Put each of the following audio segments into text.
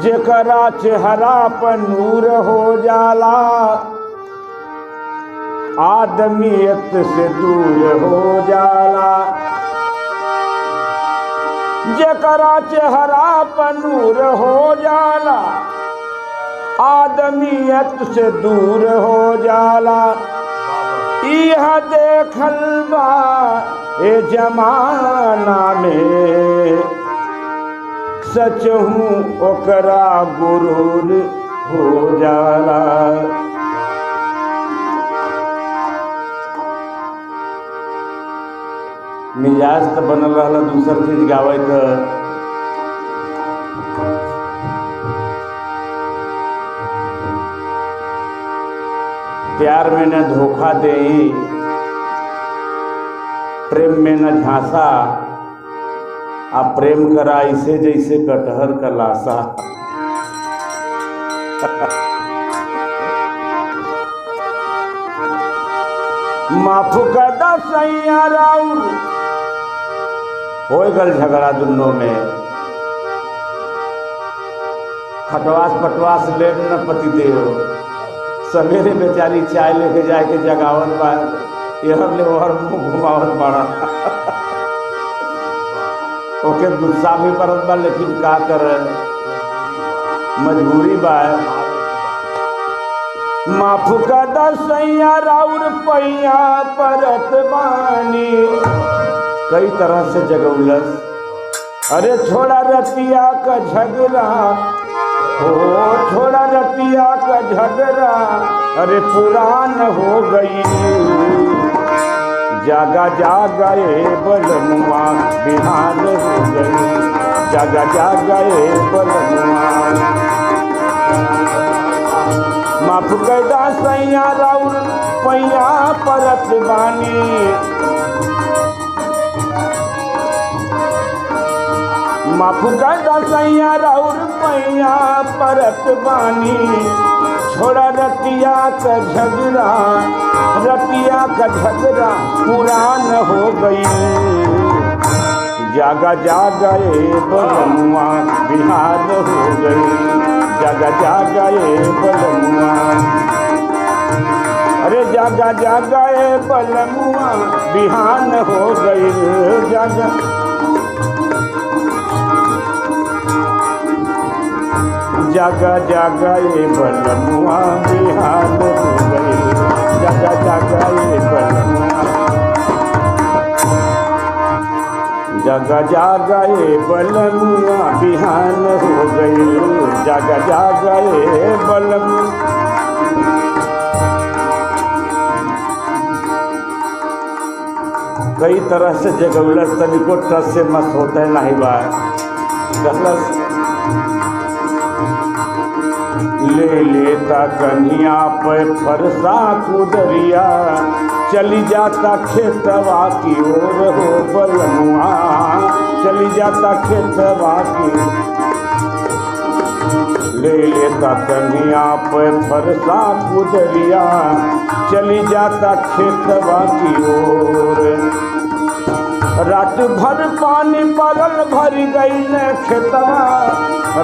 जेकरा चेहरा पर नूर हो जाला आदमियत से दूर हो जाला। जेकरा चेहरा पर नूर हो जाला आदमियत से दूर हो जाला। यह देखल बा ए जमाना में सच हूँ ओकरा गुरूर हो जाला। मिजाज तो बनल रहा दूसर चीज गावे तो प्यार में न धोखा दे प्रेम में न झांसा आ प्रेम करा इसे जैसे कटहर का लाशा। माफ कर दा सैया राउर हो गल झगड़ा दुनों में। खटवास पटवास ले न पति देव सवेरे बेचारी चाय लेके जाए के जगावत बा यहर ले ओहर मुँह घुमावत बाड़ा। ओके गुस्सा भी परत बा लेकिन का कर मजबूरी बा। माफ कर दा सैया राउर पैया परत बानी कई तरह से जगौलस। अरे छोड़ा रतिया का झगड़ा हो छोड़ा रतिया का झगड़ा अरे पुरान हो गई। जागा जागा ए बलमुआ बिहान हो गई। जागा जागा ए बलमुआ। माफ कर दा सैया राउर पैया परत बानी। माफ कर दा सैया राउर पैया परत बानी। छोड़ा रतिया का झगड़ा रतिया का झगड़ा पुरान हो गई। जागा जागा ए बलमुआ बिहान हो गई। जागा जागा ए बलमुआ। अरे जागा जागा ए बलमुआ बिहान हो गई। जागा जागा जागा ए बलमुआ बिहान हो गई। जागा जागा ए बलमुआ। जागा जागा ए बलमुआ बिहान हो गई। जागा जागा ए बलमुआ। कई तरह से जगौलस तनिको टस से मत होता नहीं बा। ले लेता कन्हिया पे फरसा कुदरिया चली जाता खेतवा की ओर हो बलमुआ। चली जाता खेतवा की ले लेता कन्हिया पे फरसा कुदरिया चली जाता खेतवा की ओर। रात भर पानी पड़ल भर गई खेतवा।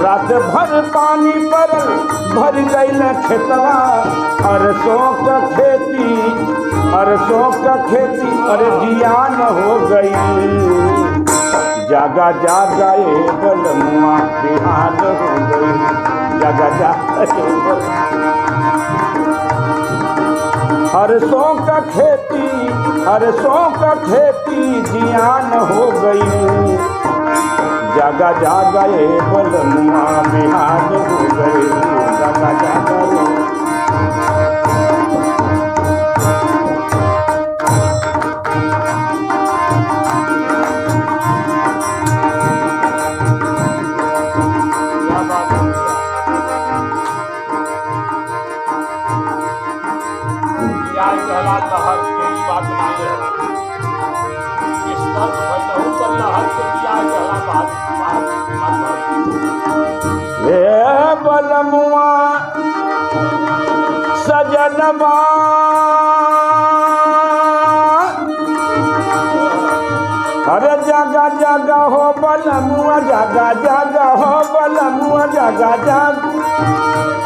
रात भर पानी पड़ल भर गई खेतवा। अरसों का खेती अरसों का खेती अरे जियान हो गई। जागा जागा ए बलमुआ बिहान हो गई। जागा जागा ए अरसों का खेती अरसों का खेती जियान हो गई। जागा जागा ए बलमुआ बिहान हो गई। जागा जागा बलमुआ सजनवा अरे जगा जगा हो हो बलमुआ जागा जागा हो बलमुआ जागा जाग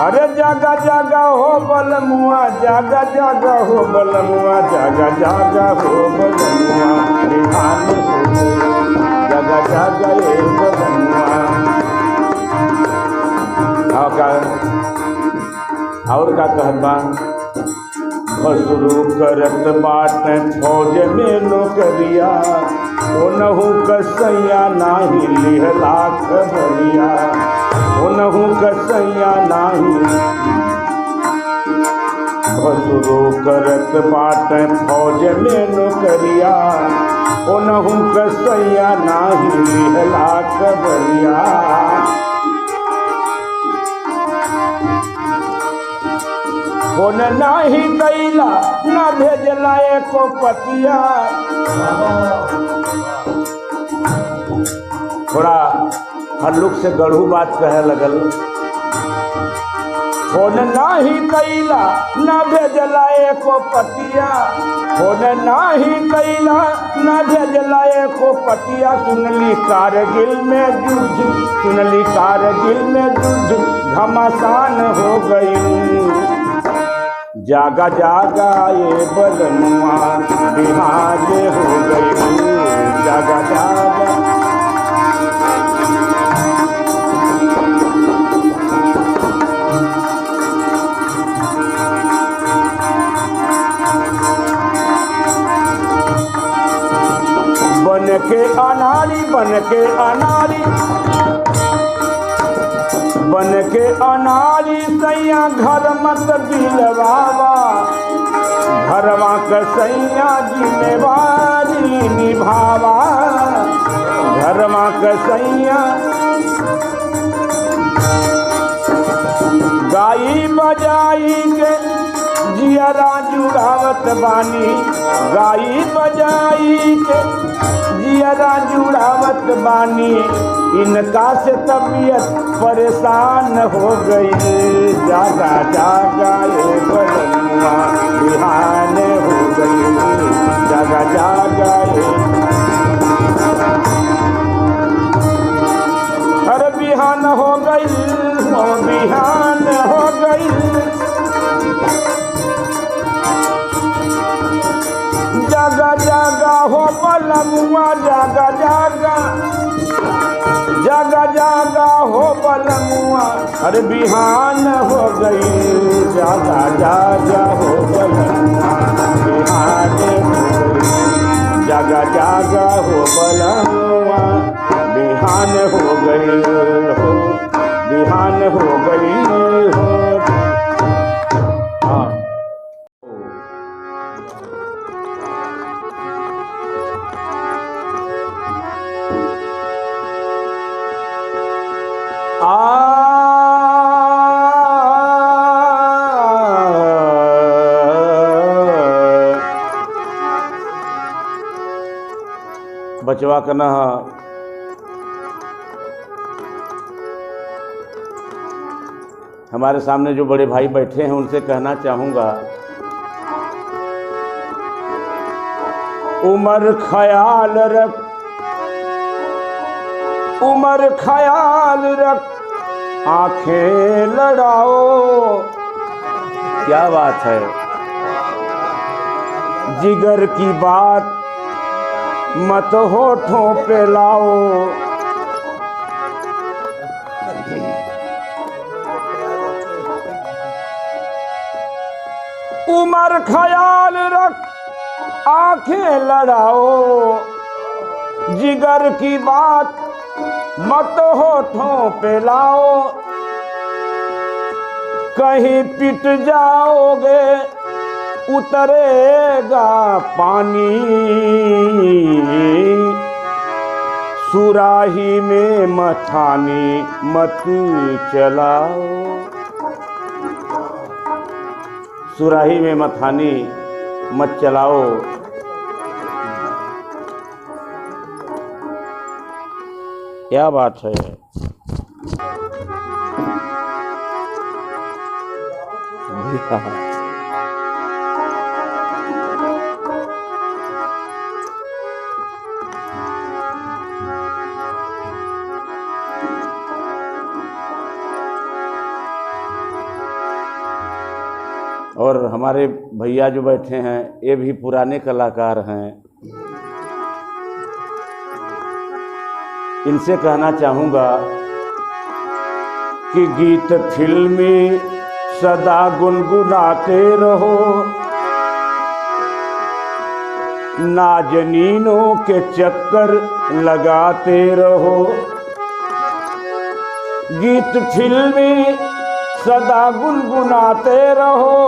अरे जागा जागा हो बलमुआ जागा जागा हो बलमुआ जागा जागा हो बलमुआ बिहान हो जागा जागा ये बलमुआ। और का कहत बा भसुरु करत बाट फौज में नौकरिया ओनहु कसैया नाही लिहला खबरिया ओनहु कसैया नाही भसुरु करत बाट फौज में नौकरिया ओनहु कसैया नाही लिहला खबरिया। फोन नाही कैला न भेजला एको पतिया। थोड़ा हल्लुक से गढ़ू बात कहे लगल। फोन नाही कैला न भेजला एको पतिया फोन नाही कैला न भेजला एको पतिया। सुनली कारगिल में युद्ध सुनली कारगिल में युद्ध घमासान हो गई। जागा जागा ये बलनुआ बिहार हो गई। जागा जागा बन के अनारी बन के अनारी बन के अनारी सैया घर मत दिलवावा घरवा के सैया जिम्मेवारी निभावा घरवा के सैया। गाई बजाई के जियरा जुड़ावत बानी गाई बजाई के जियरा जुड़ावत बानी। इनका से तबीयत परेशान हो गई। जागा जागा ये बलनुआ बिहान हो गई। जागा जागा ये अरे बिहान हो गई हो बिहान हो गई। जागा जागा हो बलमुआ जागा जागा जागा जागा हो बलमुआ अरे बिहान हो गई। जागा जागा हो बलमुआ बिहान हो गई। जागा जागा हो बलमुआ बिहान हो गई हो बिहान हो गई हो। बचवा करना हमारे सामने जो बड़े भाई बैठे हैं उनसे कहना चाहूंगा उमर ख्याल रख उमर ख्याल रख आंखें लड़ाओ। क्या बात है। जिगर की बात मत होठों पे लाओ। उमर ख्याल रख आंखें लड़ाओ। जिगर की बात मत होठों पे लाओ। कहीं पिट जाओगे उतरेगा पानी। सुराही में मथानी मत चलाओ। सुराही में मथानी मत चलाओ। क्या बात है। और हमारे भैया जो बैठे हैं ये भी पुराने कलाकार हैं। इनसे कहना चाहूँगा कि गीत फिल्मी सदा गुनगुनाते रहो, नाजनीनों के चक्कर लगाते रहो। गीत फिल्मी सदा गुनगुनाते रहो,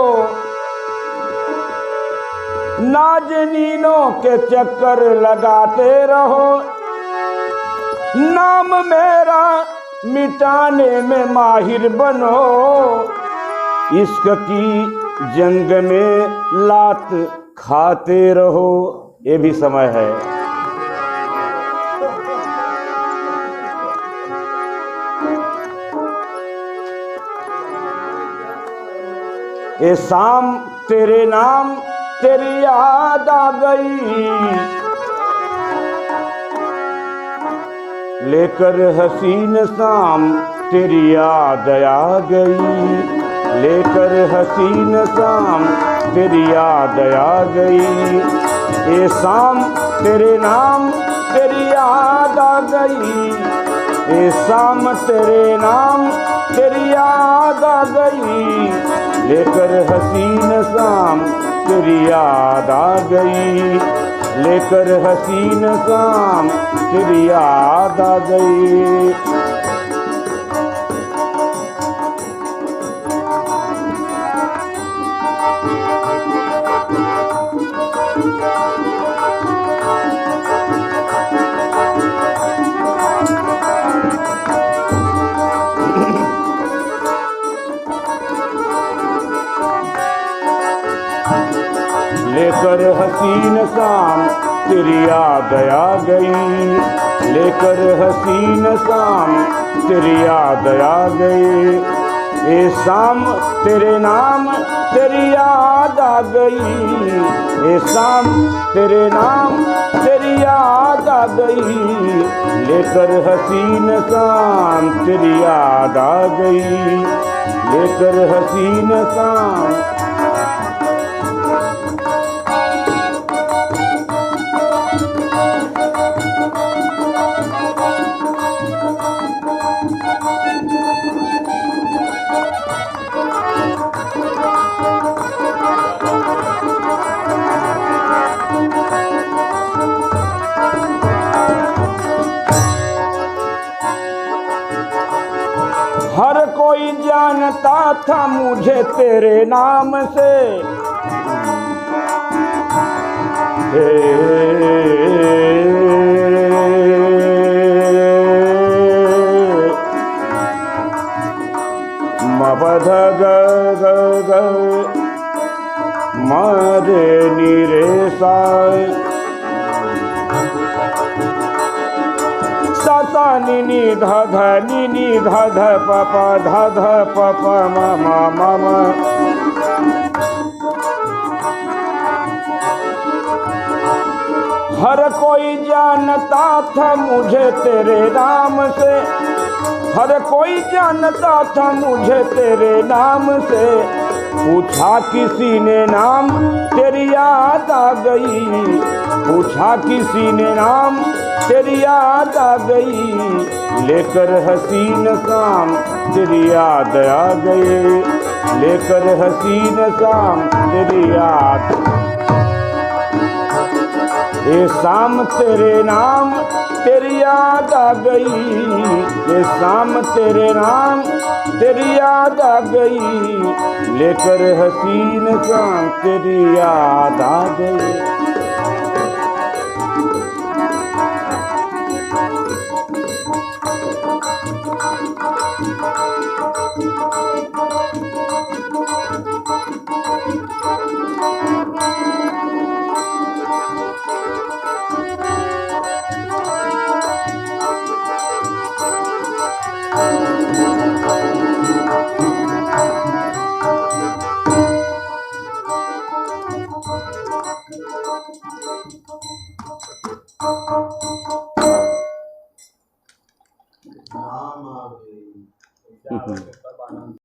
नाजनीनों के चक्कर लगाते रहो। नाम मेरा मिटाने में माहिर बनो, इश्क की जंग में लात खाते रहो। ये भी समय है। ये शाम तेरे नाम तेरी याद आ गई, लेकर हसीन शाम तेरी याद आ गई, लेकर हसीन शाम तेरी याद आ गई। ये शाम तेरे नाम तेरी याद आ गई, ये शाम तेरे नाम तेरी याद आ गई, लेकर हसीन शाम तेरी याद आ गई, लेकर हसीन शाम तेरी याद आ गई। लेकर हसीन शाम तेरी याद आ गई, लेकर हसीन शाम तेरी याद आ गई। ये शाम तेरे नाम तेरी याद आ गई, ये शाम तेरे नाम तेरी याद आ गई, लेकर हसीन शाम तेरी याद आ गई, लेकर हसीन शाम। हर कोई जानता था मुझे तेरे नाम से, मबध ग ग ग मारे निरेसा सा नि नि ध ध नि नि ध ध प प ध ध प प म म म म। हर कोई जानता था मुझे तेरे नाम से, हर कोई जानता था मुझे तेरे नाम से। पूछा किसी ने नाम तेरी याद आ गई, पूछा किसी ने नाम तेरी याद आ गई, लेकर हसीन शाम तेरी याद आ गई, लेकर हसीन शाम तेरी याद। ये शाम तेरे नाम तेरी याद आ गई, ये शाम तेरे नाम तेरी याद आ गई, लेकर हसीन शाम तेरी याद आ गई। नाम आ गई।